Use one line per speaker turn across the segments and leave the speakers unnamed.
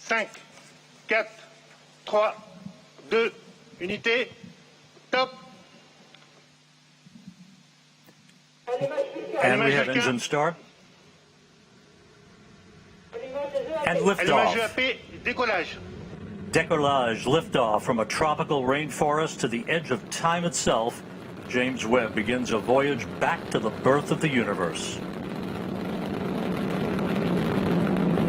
5, 4, 3, 2, unité, top.
And we have engine start. And liftoff.
Décollage.
Décollage, liftoff from a tropical rainforest to the edge of time itself. James Webb begins a voyage back to the birth of the universe.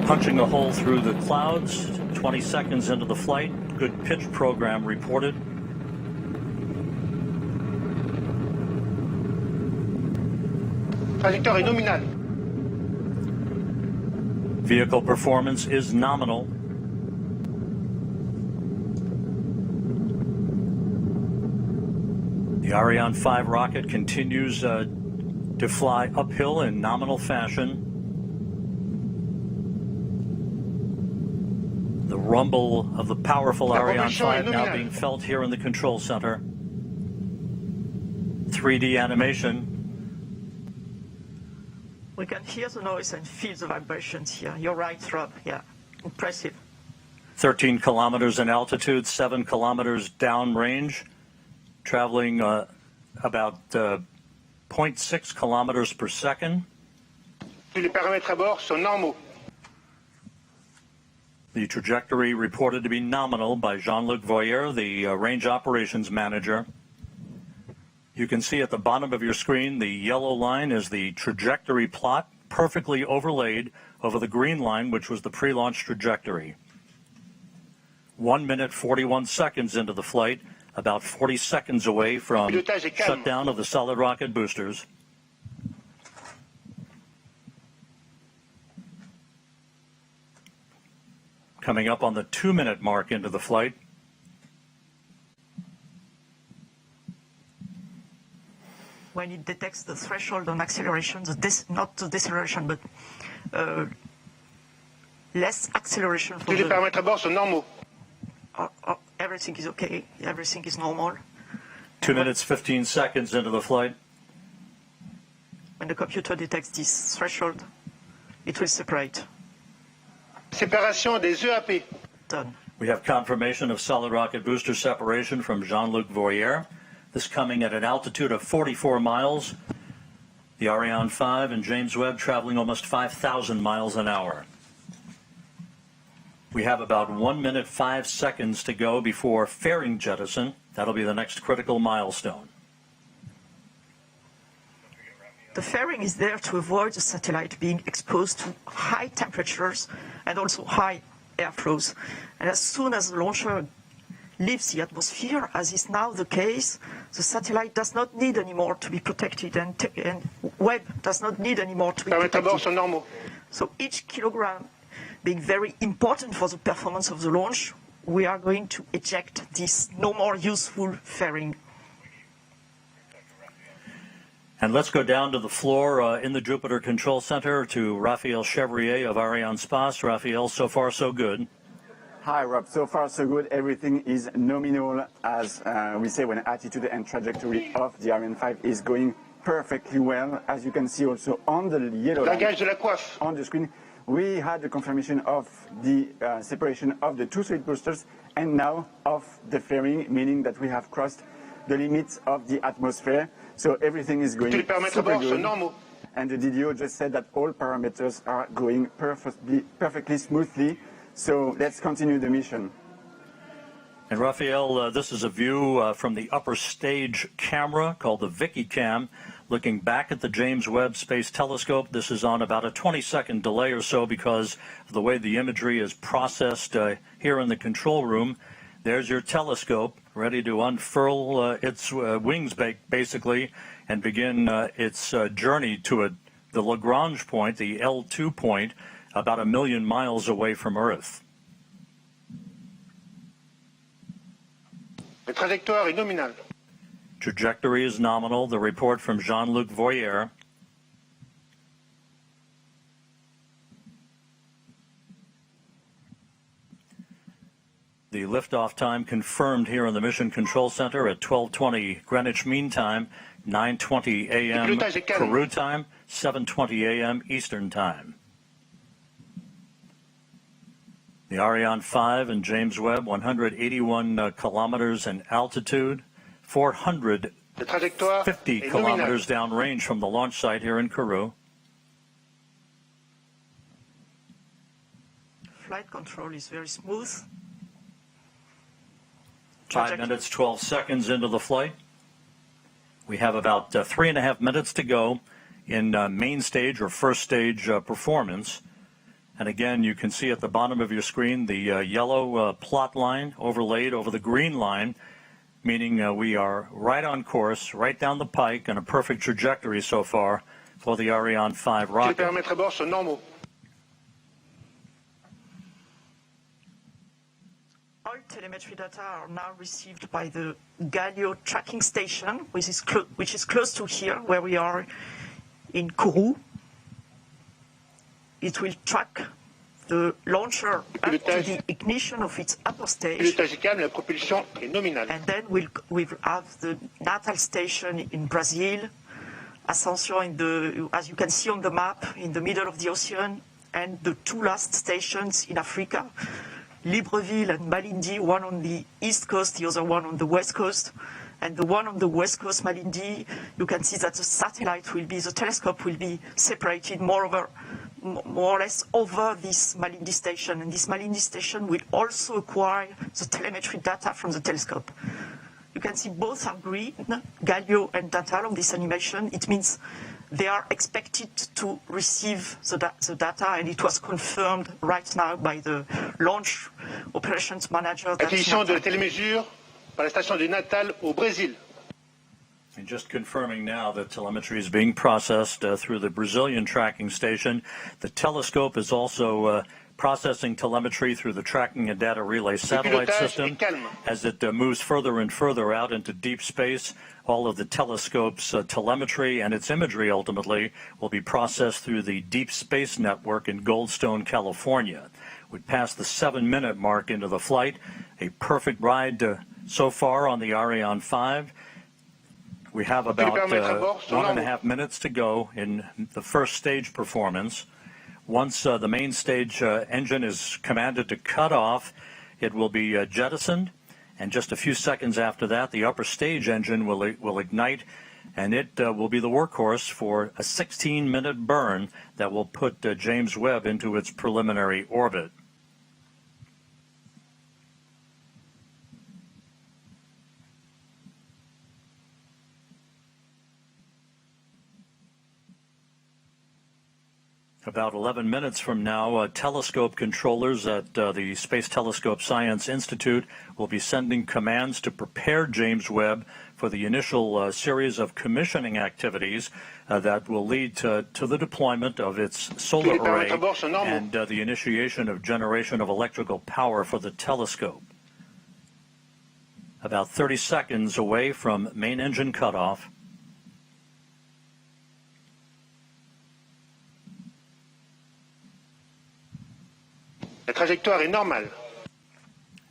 Punching a hole through the clouds, 20 seconds into the flight. Good pitch program reported.
Trajectoire est nominale.
Vehicle performance is nominal. The Ariane 5 rocket continues to fly uphill in nominal fashion. The rumble of the powerful Ariane 5 now being felt here in the control center. 3D animation.
We can hear the noise and feel the vibrations here. You're right, Rob. Yeah, impressive.
13 kilometers in altitude, 7 kilometers downrange, traveling about 0.6 kilometers per second.
Les paramètres à bord sont normaux.
The trajectory reported to be nominal by Jean-Luc Voyer, the range operations manager. You can see at the bottom of your screen, the yellow line is the trajectory plot, perfectly overlaid over the green line, which was the pre-launch trajectory. 1 minute, 41 seconds into the flight, about 40 seconds away from shutdown of the solid rocket boosters. Coming up on the 2-minute mark into the flight.
When it detects the threshold on acceleration, not the deceleration, but less acceleration.
Tous les paramètres à bord sont normaux.
Everything is okay. Everything is normal.
2 minutes, 15 seconds into the flight.
When the computer detects this threshold, it will separate.
Séparation des EAP.
Done.
We have confirmation of solid rocket booster separation from Jean-Luc Voyer. This coming at an altitude of 44 miles. The Ariane 5 and James Webb traveling almost 5,000 miles an hour. We have about 1 minute, 5 seconds to go before fairing jettison. That'll be the next critical milestone.
The fairing is there to avoid the satellite being exposed to high temperatures and also high airflows. And as soon as the launcher leaves the atmosphere, as is now the case, the satellite does not need anymore to be protected, and Webb does not need anymore to be protected. So each kilogram being very important for the performance of the launch, we are going to eject this no more useful fairing.
And let's go down to the floor in the Jupiter Control Center to Raphael Chevrier of Arianespace. Raphael, so far so good.
Hi, Rob. So far, so good. Everything is nominal, as we say, when attitude and trajectory of the Ariane 5 is going perfectly well. As you can see also on the yellow line on the screen, we had the confirmation of the separation of the two solid boosters and now of the fairing, meaning that we have crossed the limits of the atmosphere. So everything is going super good. And the Vidéo just said that all parameters are going perfectly smoothly. So let's continue the mission.
And Raphael, this is a view from the upper stage camera called the Vicky Cam, looking back at the James Webb Space Telescope. This is on about a 20-second delay or so because of the way the imagery is processed here in the control room. There's your telescope ready to unfurl its wings basically and begin its journey to the Lagrange point, the L2 point, about 1 million miles away from Earth.
La trajectoire est nominale.
Trajectory is nominal. The report from Jean-Luc Voyer. The liftoff time confirmed here in the Mission Control Center at 12:20 Greenwich Mean Time, 9:20 a.m. Peru time, 7:20 a.m. Eastern Time. The Ariane 5 and James Webb, 181 kilometers in altitude, 450 kilometers downrange from the launch site here in Kourou.
Flight control is very smooth.
5 minutes, 12 seconds into the flight. We have about 3.5 minutes to go in main stage or first stage performance. And again, you can see at the bottom of your screen the yellow plot line overlaid over the green line, meaning we are right on course, right down the pike, and a perfect trajectory so far for the Ariane 5 rocket.
Les paramètres à bord sont normaux.
All telemetry data are now received by the Guillon tracking station, which is close to here, where we are in Kourou. It will track the launcher up to the ignition of its upper stage.
Pilotage est calme, la propulsion est nominale.
And then we'll have the natal station in Brazil, Ascension as you can see on the map, in the middle of the ocean, and the two last stations in Africa, Libreville and Malindi, one on the east coast, the other one on the west coast. And the one on the west coast, Malindi, you can see that the telescope will be separated more or less over this Malindi station. And this Malindi station will also acquire the telemetry data from the telescope. You can see both are green, Guillon and natal on this animation. It means they are expected to receive the data, and it was confirmed right now by the launch operations manager.
Acquisition de télémesure par la station du Natal au Brésil.
And just confirming now that telemetry is being processed through the Brazilian tracking station. The telescope is also processing telemetry through the tracking and data relay satellite system. As it moves further and further out into deep space, all of the telescope's telemetry and its imagery ultimately will be processed through the Deep Space Network in Goldstone, California. We passed the 7-minute mark into the flight. A perfect ride so far on the Ariane 5. We have about 1.5 minutes to go in the first stage performance. Once the main stage engine is commanded to cut off, it will be jettisoned, and just a few seconds after that, the upper stage engine will ignite, and it will be the workhorse for a 16-minute burn that will put James Webb into its preliminary orbit. About 11 minutes from now, telescope controllers at the Space Telescope Science Institute will be sending commands to prepare James Webb for the initial series of commissioning activities that will lead to the deployment of its solar array and the initiation of generation of electrical power for the telescope. About 30 seconds away from main engine cutoff.
La trajectoire est normale.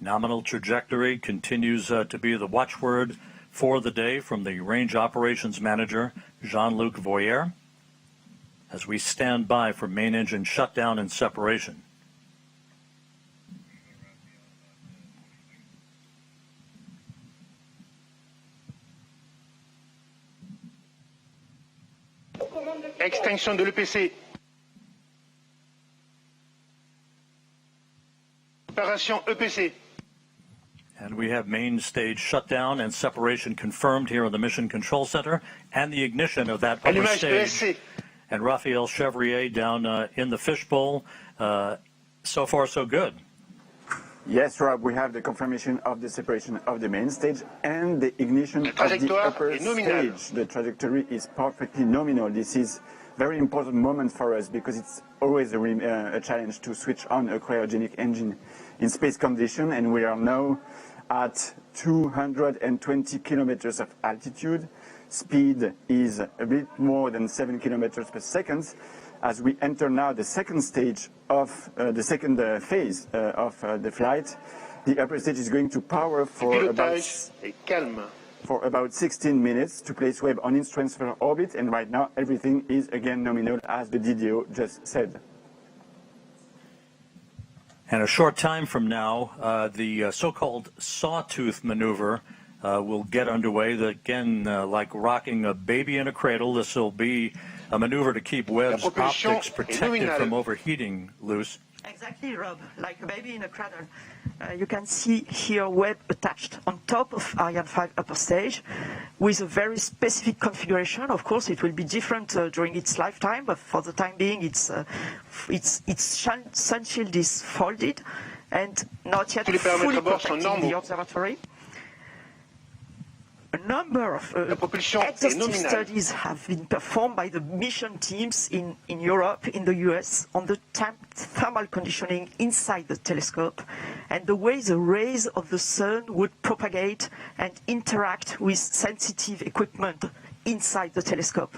Nominal trajectory continues to be the watchword for the day from the Range Operations Manager, Jean-Luc Voyer, as we stand by for main engine shutdown and separation.
Extinction de l'EPC. Opération EPC.
And we have main stage shutdown and separation confirmed here in the Mission Control Center, and the ignition of that upper stage. And Raphael Chevrier down in the fishbowl. So far, so good.
Yes, Rob, we have the confirmation of the separation of the main stage and the ignition of the upper stage. The trajectory is perfectly nominal. This is a very important moment for us because it's always a challenge to switch on a cryogenic engine in space condition, and we are now at 220 kilometers of altitude. Speed is a bit more than 7 kilometers per second. As we enter now the second stage of the second phase of the flight, the upper stage is going to power for about 16 minutes to place Webb on its transfer orbit, and right now everything is again nominal, as the Vidéo just said.
And a short time from now, the so-called sawtooth maneuver will get underway. Again, like rocking a baby in a cradle, this will be a maneuver to keep Webb's optics protected from overheating, Luce.
Exactly, Rob, like a baby in a cradle. You can see here Webb attached on top of Ariane 5 upper stage with a very specific configuration. Of course, it will be different during its lifetime, but for the time being, its sun shield is folded and not yet fully protecting the observatory. A number of exhaustive studies have been performed by the mission teams in Europe, in the US, on the thermal conditioning inside the telescope and the way the rays of the sun would propagate and interact with sensitive equipment inside the telescope.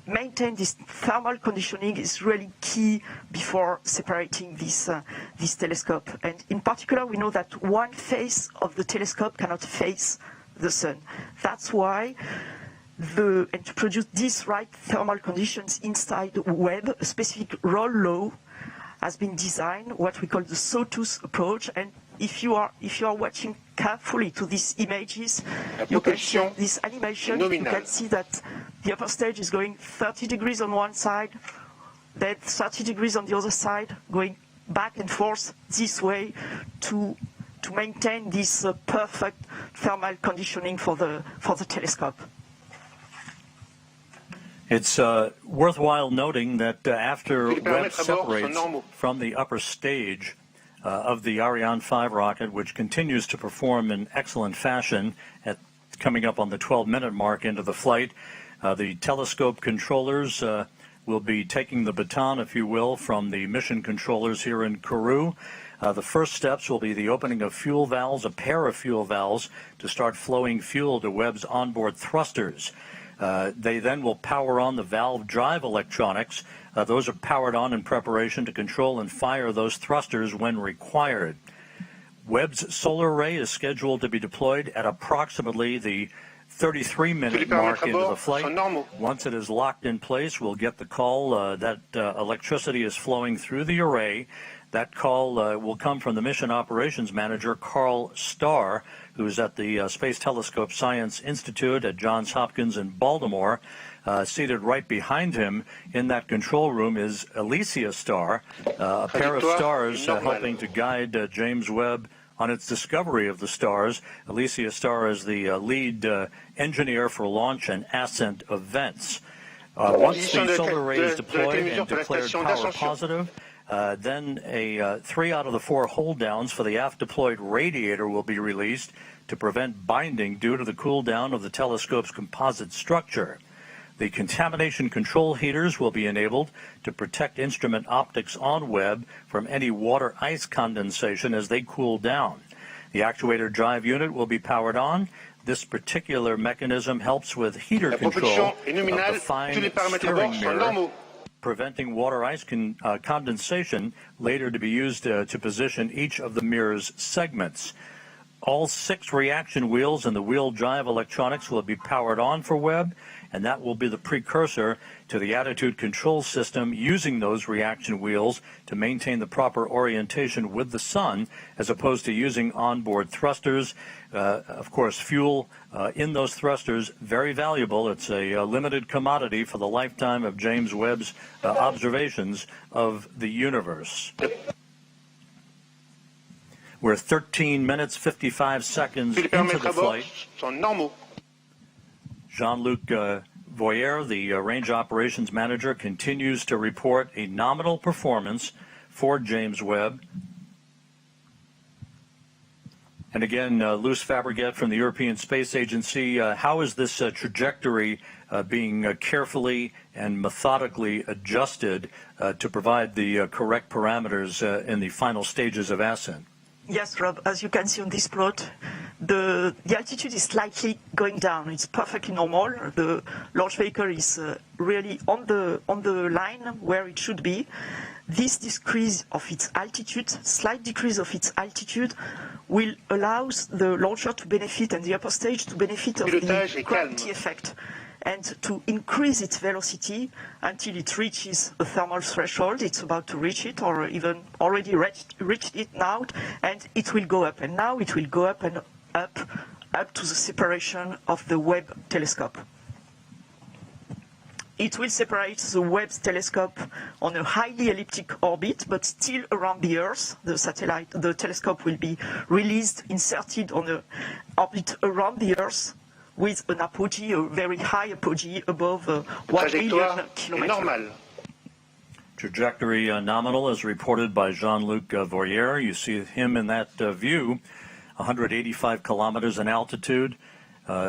Maintain this thermal conditioning is really key before separating this telescope. And in particular, we know that one face of the telescope cannot face the sun. That's why, and to produce these right thermal conditions inside Webb, a specific roll law has been designed, what we call the sawtooth approach. And if you are watching carefully to these images, you can see this animation. You can see that the upper stage is going 30 degrees on one side, then 30 degrees on the other side, going back and forth this way to maintain this perfect thermal conditioning for the telescope.
It's worthwhile noting that after Webb separates from the upper stage of the Ariane 5 rocket, which continues to perform in excellent fashion coming up on the 12-minute mark into the flight, the telescope controllers will be taking the baton, if you will, from the mission controllers here in Kourou. The first steps will be the opening of fuel valves, a pair of fuel valves, to start flowing fuel to Webb's onboard thrusters. They then will power on the valve drive electronics. Those are powered on in preparation to control and fire those thrusters when required. Webb's solar array is scheduled to be deployed at approximately the 33-minute mark into the flight. Once it is locked in place, we'll get the call that electricity is flowing through the array. That call will come from the Mission Operations Manager, Carl Starr, who is at the Space Telescope Science Institute at Johns Hopkins in Baltimore. Seated right behind him in that control room is Alicia Starr, a pair of stars helping to guide James Webb on its discovery of the stars. Alicia Starr is the lead engineer for launch and ascent events. Once the solar array is deployed and declared power positive, then 3 out of the 4 hold downs for the aft deployed radiator will be released to prevent binding due to the cool down of the telescope's composite structure. The contamination control heaters will be enabled to protect instrument optics on Webb from any water ice condensation as they cool down. The actuator drive unit will be powered on. This particular mechanism helps with heater control of the fine steering mirror, preventing water ice condensation, later to be used to position each of the mirror's segments. All 6 reaction wheels and the wheel drive electronics will be powered on for Webb, and that will be the precursor to the attitude control system using those reaction wheels to maintain the proper orientation with the sun, as opposed to using onboard thrusters. Of course, fuel in those thrusters, very valuable. It's a limited commodity for the lifetime of James Webb's observations of the universe. We're 13 minutes, 55 seconds into the flight. Jean-Luc Voyer, the Range Operations Manager, continues to report a nominal performance for James Webb. And again, Luce Fabregat from the European Space Agency, how is this trajectory being carefully and methodically adjusted to provide the correct parameters in the final stages of ascent?
Yes, Rob, as you can see on this plot, the altitude is slightly going down. It's perfectly normal. The launch vehicle is really on the line where it should be. This decrease of its altitude, slight decrease of its altitude, will allow the launcher to benefit and the upper stage to benefit of the gravity effect. and to increase its velocity until it reaches a thermal threshold. It's about to reach it, or even already reached it now, and it will go up. And now it will go up and up to the separation of the Webb telescope. It will separate the Webb telescope on a highly elliptic orbit, but still around the Earth. The telescope will be released, inserted on an orbit around the Earth, with an apogee, a very high apogee above 1 million kilometers.
Trajectory nominal as reported by Jean-Luc Voyer. You see him in that view, 185 kilometers in altitude,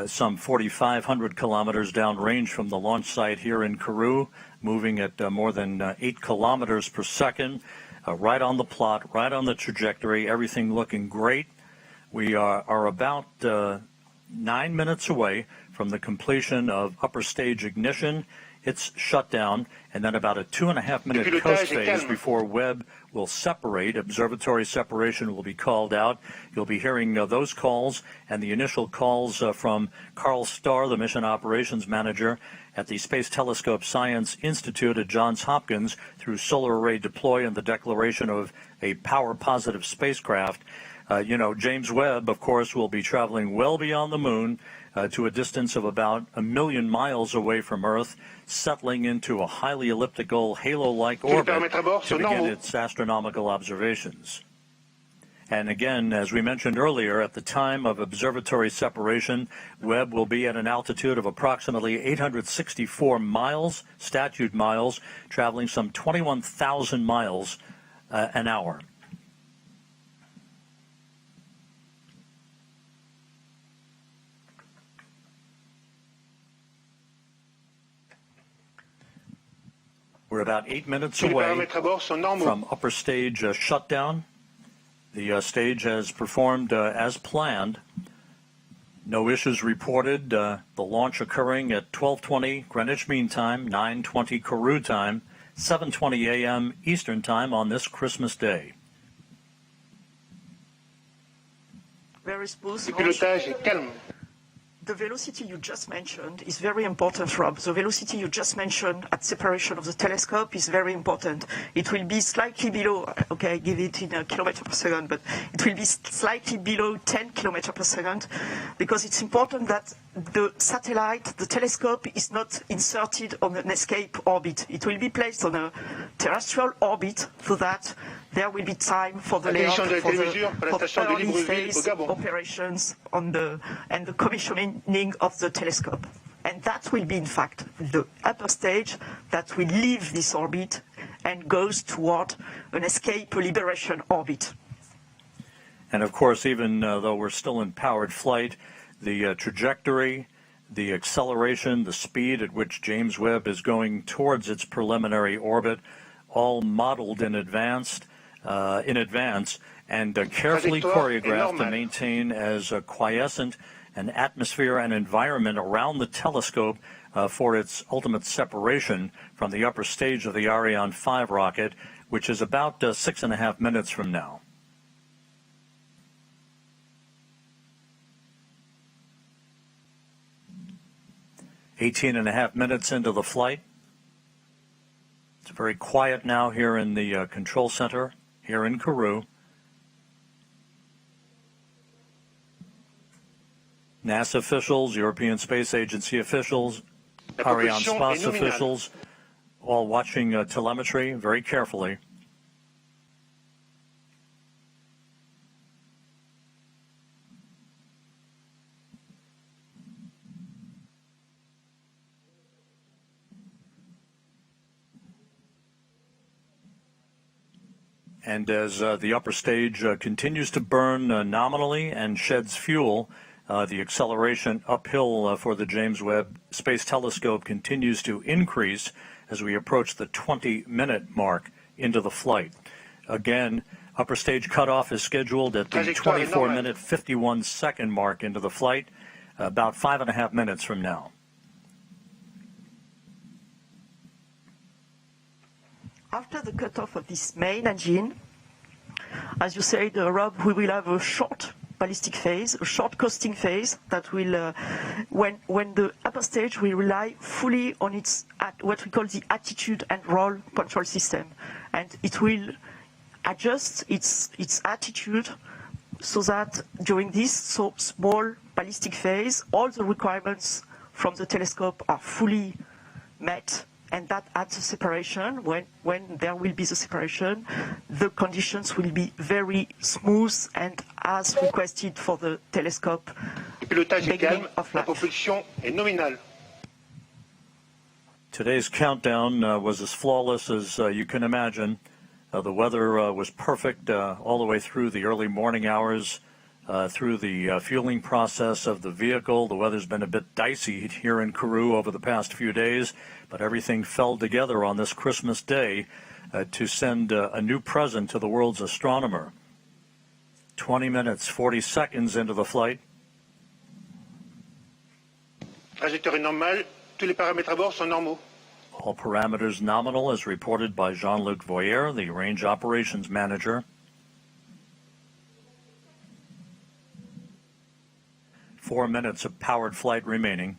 some 4,500 kilometers downrange from the launch site here in Kourou, moving at more than 8 kilometers per second, right on the plot, right on the trajectory, everything looking great. We are about 9 minutes away from the completion of upper stage ignition. It's shut down, and then about a 2.5 minute coast phase before Webb will separate. Observatory separation will be called out. You'll be hearing those calls and the initial calls from Carl Starr, the mission operations manager at the Space Telescope Science Institute at Johns Hopkins, through solar array deploy and the declaration of a power positive spacecraft. James Webb, of course, will be traveling well beyond the moon to a distance of about 1 million miles away from Earth, settling into a highly elliptical halo-like orbit to begin its astronomical observations. And again, as we mentioned earlier, at the time of observatory separation, Webb will be at an altitude of approximately 864 miles, statute miles, traveling some 21,000 miles an hour. We're about 8 minutes away from upper stage shutdown. The stage has performed as planned. No issues reported. The launch occurring at 12:20 Greenwich Mean Time, 9:20 Kourou time, 7:20 a.m. Eastern Time on this Christmas Day.
Very smooth. The velocity you just mentioned is very important, Rob. The velocity you just mentioned at separation of the telescope is very important. It will be slightly below, okay, I give it in kilometers per second, but it will be slightly below 10 kilometers per second, because it's important that the satellite, the telescope, is not inserted on an escape orbit. It will be placed on a terrestrial orbit so that there will be time for the layout, for the early phase operations and the commissioning of the telescope. And that will be, in fact, the upper stage that will leave this orbit and goes toward an escape liberation orbit.
And of course, even though we're still in powered flight, the trajectory, the acceleration, the speed at which James Webb is going towards its preliminary orbit, all modeled in advance and carefully choreographed to maintain as quiescent an atmosphere and environment around the telescope for its ultimate separation from the upper stage of the Ariane 5 rocket, which is about 6.5 minutes from now. .5 minutes into the flight. It's very quiet now here in the control center here in Kourou. NASA officials, European Space Agency officials, Arianespace officials, all watching telemetry very carefully. And as the upper stage continues to burn nominally and sheds fuel, the acceleration uphill for the James Webb Space Telescope continues to increase as we approach the 20-minute mark into the flight. Again, upper stage cutoff is scheduled at the 24-minute, 51-second mark into the flight, about 5.5 minutes from now.
After the cutoff of this main engine, as you said, Rob, we will have a short ballistic phase, a short coasting phase that will, when the upper stage will rely fully on its what we call the attitude and roll control system, and it will adjust its attitude so that during this small ballistic phase, all the requirements from the telescope are fully met, and that at the separation, when there will be the separation, the conditions will be very smooth and as requested for the telescope.
Le pilotage est calme, la propulsion est nominale.
Today's countdown was as flawless as you can imagine. The weather was perfect all the way through the early morning hours, through the fueling process of the vehicle. The weather's been a bit dicey here in Kourou over the past few days, but everything fell together on this Christmas day to send a new present to the world's astronomer. 20 minutes, 40 seconds into the flight.
Trajectoire est normale, tous les paramètres à bord sont normaux.
All parameters nominal, as reported by Jean-Luc Voyer, the range operations manager. 4 minutes of powered flight remaining.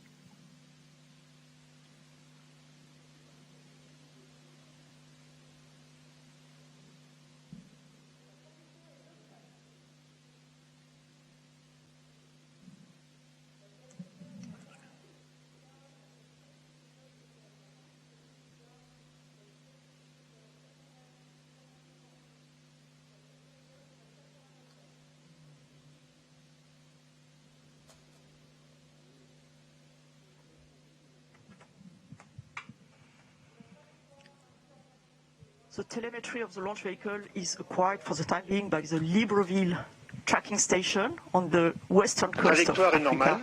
The telemetry of the launch vehicle is acquired for the time being by the Libreville tracking station on the western coast of
Trajectoire est
Africa.
normale.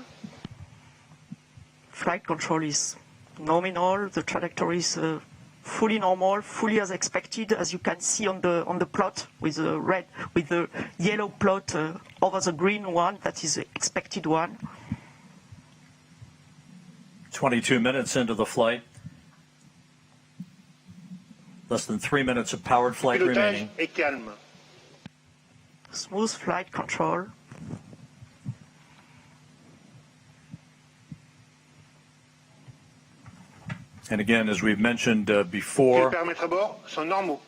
Flight control is nominal. The trajectory is fully normal, fully as expected, as you can see on the plot with the yellow plot over the green one. That is the expected one.
22 minutes into the flight. Less than 3 minutes of powered flight
Le pilotage
remaining.
est calme.
Smooth flight control.
And again, as we've mentioned
Tous les
before,
paramètres à bord sont normaux.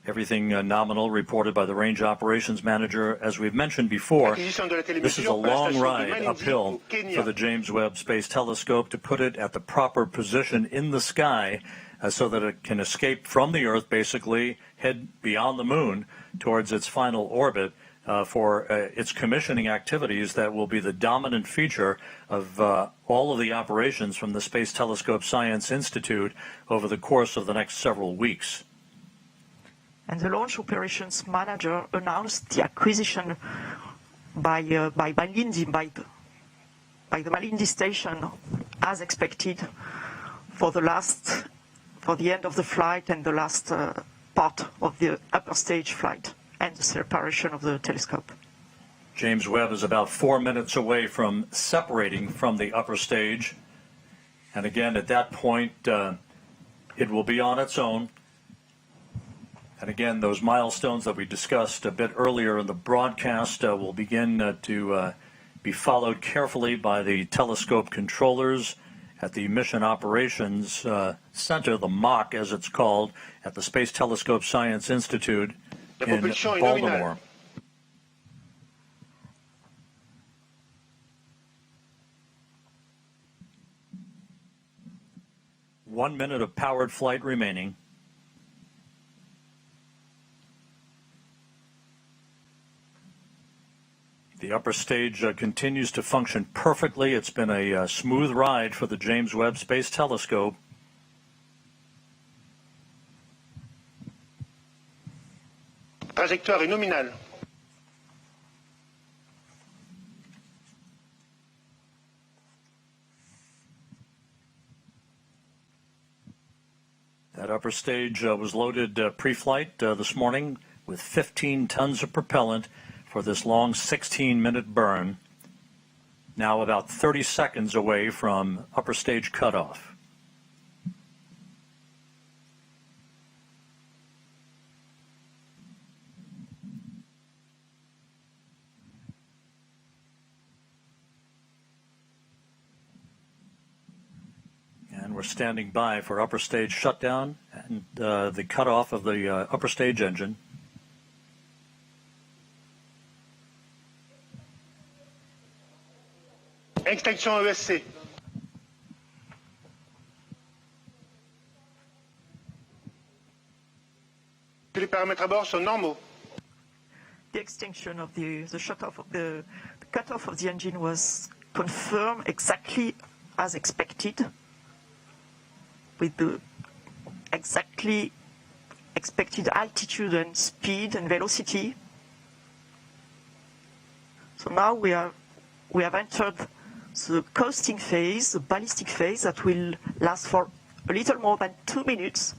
everything nominal reported by the range operations manager. As we've mentioned before,
Acquisition de la
this is a
télémesure par la
long
station de
ride
Malindi
uphill
au Kenya.
for the James Webb Space Telescope to put it at the proper position in the sky so that it can escape from the Earth, basically head beyond the moon towards its final orbit for its commissioning activities that will be the dominant feature of all of the operations from the Space Telescope Science Institute over the course of the next several weeks.
And the launch operations manager announced the acquisition by Malindi, by the Malindi station, as expected, for the end of the flight and the last part of the upper stage flight and the separation of the telescope.
James Webb is about 4 minutes away from separating from the upper stage. And again, at that point, it will be on its own. And again, those milestones that we discussed a bit earlier in the broadcast will begin to be followed carefully by the telescope controllers at the Mission Operations Center, the MOC as it's called, at the Space Telescope Science Institute in Baltimore. One minute of powered flight remaining. The upper stage continues to function perfectly. It's been a smooth ride for the James Webb Space Telescope.
Trajectoire est nominale.
That upper stage was loaded pre-flight this morning with 15 tons of propellant for this long 16-minute burn, now about 30 seconds away from upper stage cutoff. we're standing by for upper stage shutdown and the cutoff of the upper stage engine.
Extinction ESC. Les paramètres à bord sont normaux.
The extinction of the shut-off of the cut-off of the engine was confirmed exactly as expected, with the exactly expected altitude and speed and velocity. So now we have entered the coasting phase, the ballistic phase, that will last for a little more than 2 minutes.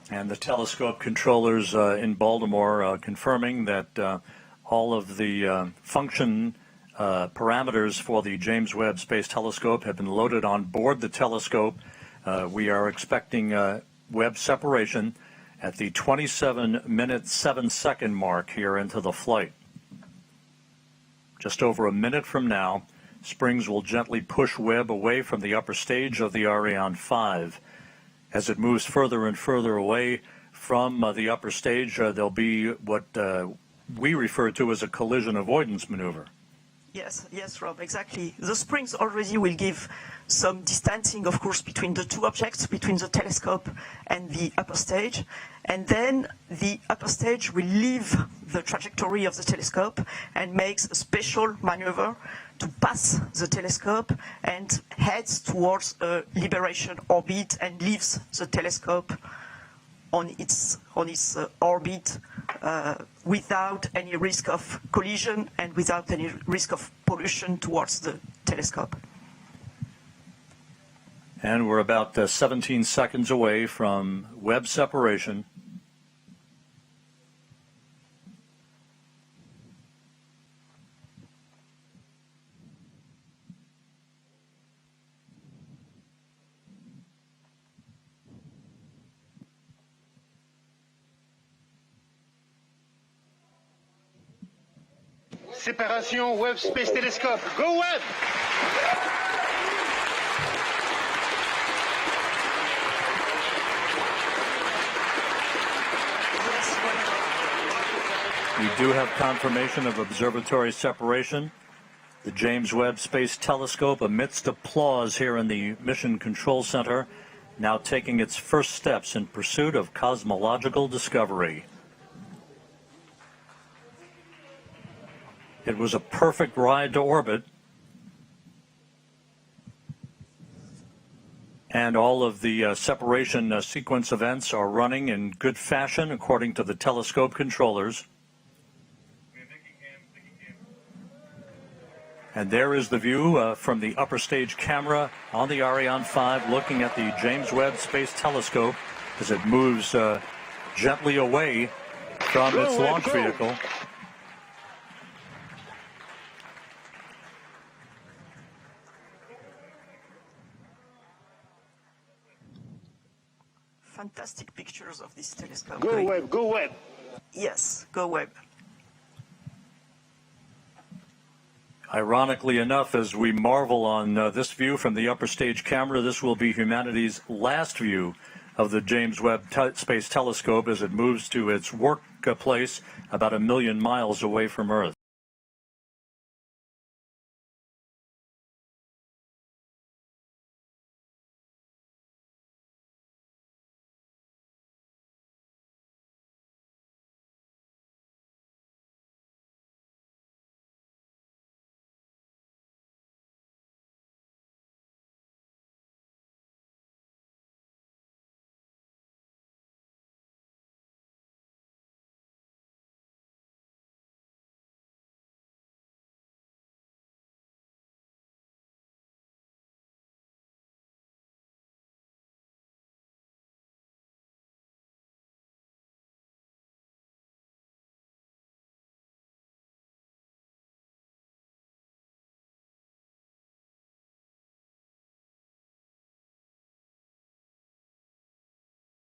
And the telescope controllers in Baltimore confirming that all of the function parameters for the James Webb Space Telescope have been loaded on board the telescope. We are expecting Webb separation at the 27-minute 7-second mark here into the flight. Just over a minute from now, springs will gently push Webb away from the upper stage of the Ariane 5. As it moves further and further away from the upper stage, there'll be what we refer to as a collision avoidance maneuver.
Yes, Rob, exactly. The springs already will give some distancing, of course, between the two objects, between the telescope and the upper stage. And then the upper stage will leave the trajectory of the telescope and makes a special maneuver to pass the telescope and heads towards a liberation orbit and leaves the telescope on its orbit without any risk of collision and without any risk of pollution towards the telescope.
And we're about 17 seconds away from Webb separation.
Séparation Webb Space Telescope. Go Webb!
We do have confirmation of observatory separation. The James Webb Space Telescope, amidst applause here in the Mission Control Center, now taking its first steps in pursuit of cosmological discovery. It was a perfect ride to orbit, and all of the separation sequence events are running in good fashion according to the telescope controllers. And there is the view from the upper stage camera on the Ariane 5 looking at the James Webb Space Telescope as it moves gently away from its launch vehicle.
Fantastic pictures of this telescope.
Go Webb, go Webb.
Yes, go Webb.
Ironically enough, as we marvel on this view from the upper stage camera, this will be humanity's last view of the James Webb Space Telescope as it moves to its workplace about 1 million miles away from Earth.